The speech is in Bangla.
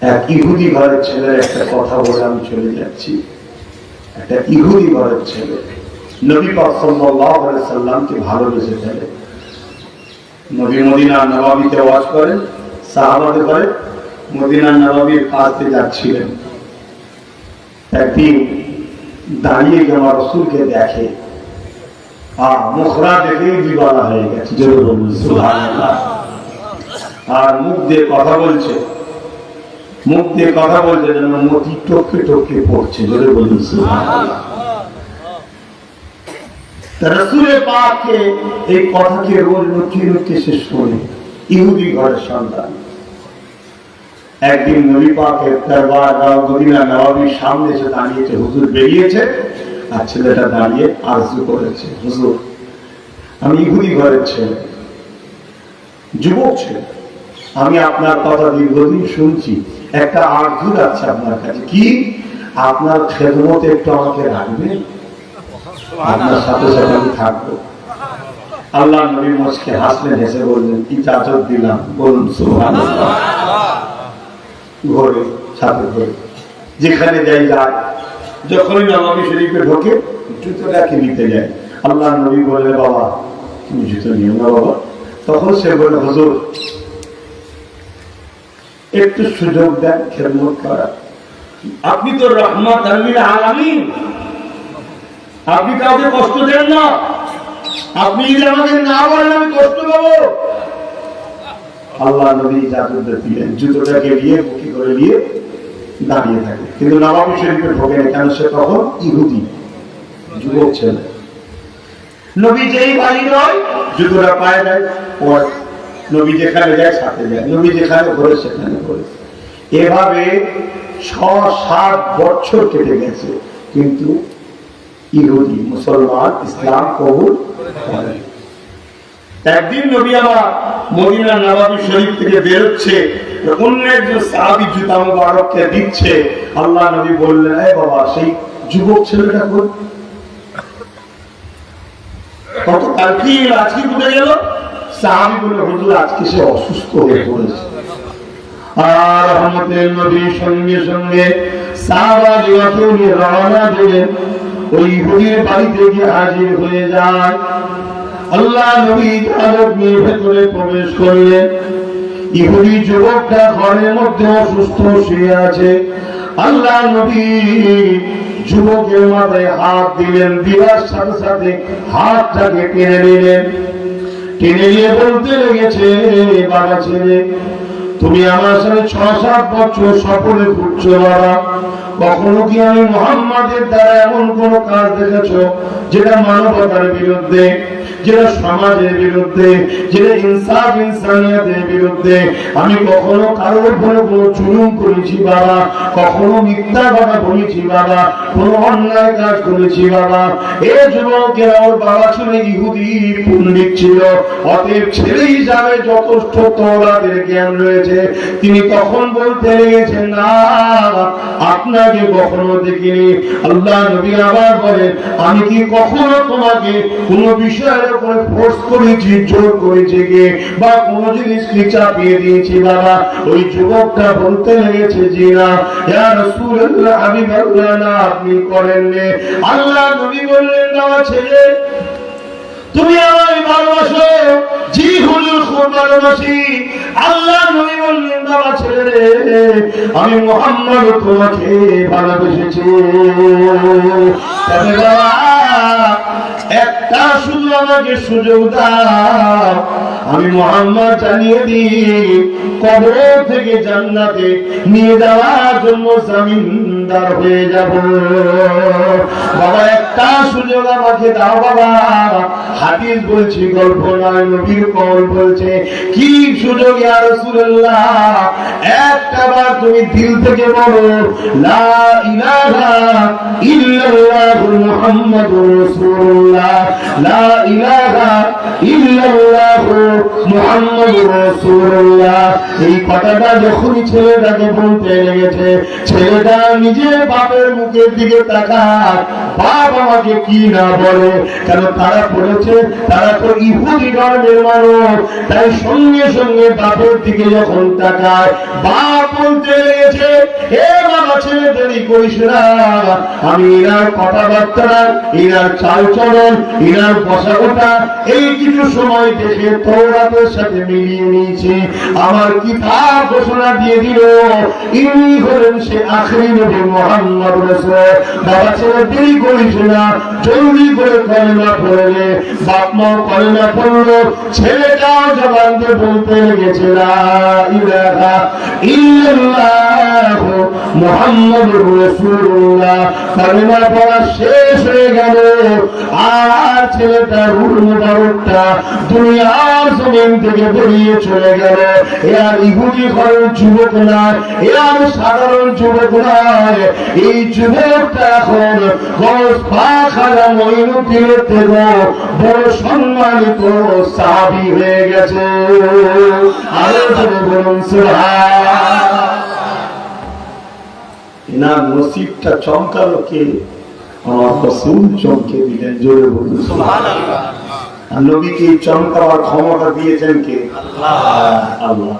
এক ইহুদি ঘরের ছেলের একটা কথা বলে আমি চলে যাচ্ছি। একটা ইহুদি ঘরের ছেলে নবী পাক সাল্লাল্লাহু আলাইহি সাল্লামকে ভালোবেসে ফেলে। নবী মদিনার নবাবিতে ওয়াজ করেন, সাহাবাদের ঘরে মদিনার নবাবির কাছে যাচ্ছিলেন। একদিন দাঁড়িয়ে গিয়ে আমার রাসূলকে দেখে, মুখরা দেখে দিবানা হয়ে গেছে, জোরে বলুন সুবহানাল্লাহ। আর মুখ দিয়ে কথা বলছে, মুখ দিয়ে কথা বলছে যেন মতি টপকে টপকে পড়ছে, জোরে বলুন সুবহানাল্লাহ। রাসূলের পাককে এই কথাকে রোজ লুকিয়ে লুকিয়ে সে শোনে। ইহুদি ঘরের সন্তান। একদিন নবী পাকের দরবার মদিনা নবাবির সামনে এসে দাঁড়িয়েছে, হুজুর বেরিয়েছে আর ছেলেটা দাঁড়িয়ে আরজু করেছে, হুজুর আমি ইহুদি ঘরের ছেলে, যুবক ছেলে, আমি আপনার কথা দীর্ঘদিন শুনছি, একটা আরজু আছে আপনার কাছে, কি আপনার খেদমতে একটু আমাকে রাখবেন, আপনার সাথে সাথে আমি থাকবো। আল্লাহ নবী মুচকে হাসলেন, হেসে বললেন ইজাজত দিলাম, বলুন সুবহানাল্লাহ। ঘরে ছাপে ঘরে যেখানে যাই যায়, যখনই নবী শরীফে ঢোকে জুতোটাকে নিতে যায়। আল্লাহ নবী বললেন বাবা তুমি জুতো নিও না বাবা। তখন সে বলল হুজুর একটু সুযোগ দেন খেদমত করা, আপনি তো রহমত লিল আলামিন, আপনি কাউকে কষ্ট দেন না, আপনি যদি আমাকে না বলেন আমি কষ্ট পাবো। আল্লাহ নবী ইজাজত দিলেন, জুতোটাকে নিয়ে বুকি করে নিয়ে দাঁড়িয়ে থাকে। কিন্তু নবী শরীফে ঢোকে না, কেন সে তখন ইহুদি যুবক ছেলে। নবী যেই বাড়ি নয় জুতোটা পায়ে দেয়, নবী যেখানে যায় সাথে যায়, নবী যেখানে ঘোরে সেখানে ঘোরে। এভাবে ৬-৭ বছর কেটে গেছে, কিন্তু ইহুদি মুসলমান ইসলাম কবুল করে। একদিন নবী আমার মদিনা নবাবী শরীফ থেকে বেরোচ্ছে, অন্য একজন সাহাবী জুতা মুবারককে দিচ্ছে। আল্লাহ নবী বললেন এ বাবা সেই যুবক ছেলেটা কোন, কত তারকিল আজকে কোথায় গেল? সাহাবী বলল হুজুর আজকে সে অসুস্থ হয়ে পড়েছে। আর রহমতের নবী সঙ্গে সঙ্গে সাহাবাদিগণকে নিয়ে রওনা দিলেন, ওই ইহুদির বাড়িতে গিয়ে হাজির হয়ে যায়। আল্লাহ নবী তার ভেতরে প্রবেশ করলেন। ইহুদি যুবকটা ঘরের মধ্যে অসুস্থ শুয়ে আছে। আল্লাহ নবী যুবকের মাথায় হাত দিলেন, দেওয়ার সাথে সাথে হাতটাকে টেনে নিলেন। টেনে নিয়ে বলতে লেগেছে বাবা ছেলে তুমি আমার সাথে ৬-৭ বছর সফরে ঘুরছো বাবা, কখনো কি আমি মুহাম্মাদের দ্বারা এমন কোন কাজ দেখেছো যেটা মানবতার বিরুদ্ধে, যেটা সমাজের বিরুদ্ধে, যেটা ইনসাফ ইনসানিয়াতের বিরুদ্ধে? আমি কখনো কারোর উপরে কোনো জুলুম করেছি বাবা, কখনো মিথ্যা কথা বলেছি বাবা, কোনো অন্যায় কাজ করেছি বাবা? এ যুবকেরা ওর বাবা ছিল ইহুদি পণ্ডিত ছিল, অতএব ছেলে হিসাবে যথেষ্ট তওরাতের জ্ঞান রয়েছে। তিনি তখন বলতে লেগেছেন না আপনাকে কখনো দেখিনি। আল্লাহ নবী আবার বলেন আমি কি কখনো তোমাকে কোনো বিষয়ের উপরে ফোর্স করেছি, জোর করেছি কি, বা কোনো জিনিসকে চাপিয়ে দিয়েছি বাবা? ওই যুবকটা বলতে লেগেছে জি না ইয়া রাসূলুল্লাহ আমি বললাম না আপনি করেননি। আল্লাহ নবী বললেন না ছেলে তুমি আমায় ভালোবাসো? জি হুজুর খুব ভালোবাসি। আল্লাহ নবী বললেন বাবা ছেলে আমি মুহাম্মদ তোমাকে ভালোবেসেছি। তবে বাবা একটা শুধু আমাকে সুযোগ দাও, আমি মুহাম্মদ জানিয়ে দিই কবর থেকে জান্নাতে নিয়ে যাওয়ার জন্য জামিনদার হয়ে যাব। বাবা একটা সুযোগ আমাকে দাও বাবা। হাদিস বলছি গল্প নয়, নবীর কওল বলছে। কি সুযোগ ইয়া রাসূলুল্লাহ? একটা বার তুমি দিল থেকে বলো লা ইলাহা ইল্লাল্লাহু মুহাম্মাদুর রাসূলুল্লাহ, লা ইলাহা ইল্লাল্লাহু মুহাম্মাদুর রাসূলুল্লাহ। এই কথাটা যখনই ছেলেটাকে বলতে লেগেছে, ছেলেটা নিজের বাপের মুখের দিকে তাকায়, বাপ আমাকে কি না বলে, কেন তারা বলেছে তারা তো ইহুদি ধর্মের মানুষ, তাই সঙ্গে সঙ্গে বাপের দিকে যখন তাকায় বাপ বলতে লেগেছে করিস না। আমি এনার কথাবার্তা, এনার চালচলন, এনার বসা ওঠা এই কিছু সময় দেখে তওরাতের সাথে মিলিয়ে নিয়েছি। আমার কিতাব ঘোষণা দিয়ে দিল ইনি হলেন সে আখেরি নবী মুহাম্মদ রাসূল। বাবা ছেলে দেরি করিস না, জলদি করে কলেমা পড়লে। বাপ মাও কলেমা পড়লো, ছেলেটাও জবান দিয়ে বলতে লেগেছে লা ইলাহা ইল্লাল্লাহ মুহাম্মাদুর রাসূলুল্লাহ। কলেমা পড়া শেষ হয়ে গেল, আর ছেলেটা রূহ মুবারকটা দুনিয়ার জমিন থেকে বেরিয়ে চলে গেল। এ আর ইহুদি ঘরের যুবক নয়, এ আর সাধারণ যুবক নয়, এই যুবকটা এখন গস পাখানা মঈনুদ্দিনের থেকে বড় সম্মানিত সাহাবী হয়ে গেছে। আরো জোরে বলুন সুবহানাল্লাহ। এনার নসিবটা চমকালো কে? আমার রাসূল চমকে দিলেন। জোরে বলুন সুবহানাল্লাহ। আর নবীকে চমকাবার ক্ষমতা দিয়েছেন কে? আল্লাহ।